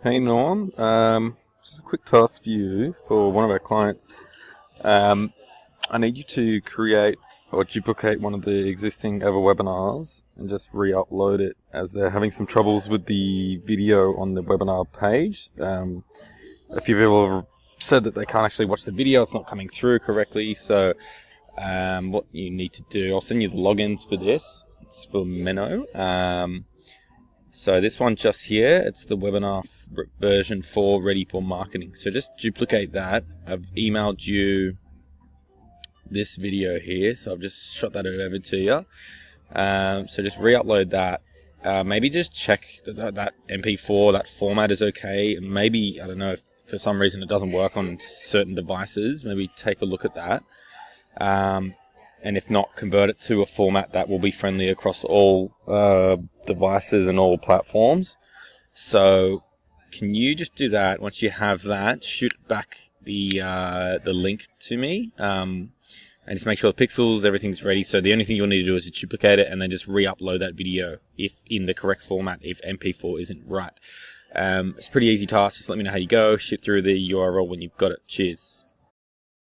Hey Norm, just a quick task for you for one of our clients. Um, I need you to create or duplicate one of the existing Ever webinars and just re-upload it as they're having some troubles with the video on the webinar page. A few people have said that they can't actually watch the video, it's not coming through correctly, so what you need to do, I'll send you the logins for this. It's for Menno. So this one just here, it's the webinar version 4 ready for marketing. So just duplicate that. I've emailed you this video here, so I've just shot that over to you. So just re-upload that. Maybe just check that MP4, that format is okay. Maybe, I don't know, if for some reason it doesn't work on certain devices, maybe take a look at that. And if not, convert it to a format that will be friendly across all devices and all platforms. So can you just do that? Once you have that, shoot back the link to me, and just make sure the pixels, everything's ready. So the only thing you'll need to do is to duplicate it and then just re-upload that video if in the correct format, if MP4 isn't right. It's a pretty easy task. Just let me know how you go. Shoot through the URL when you've got it. Cheers.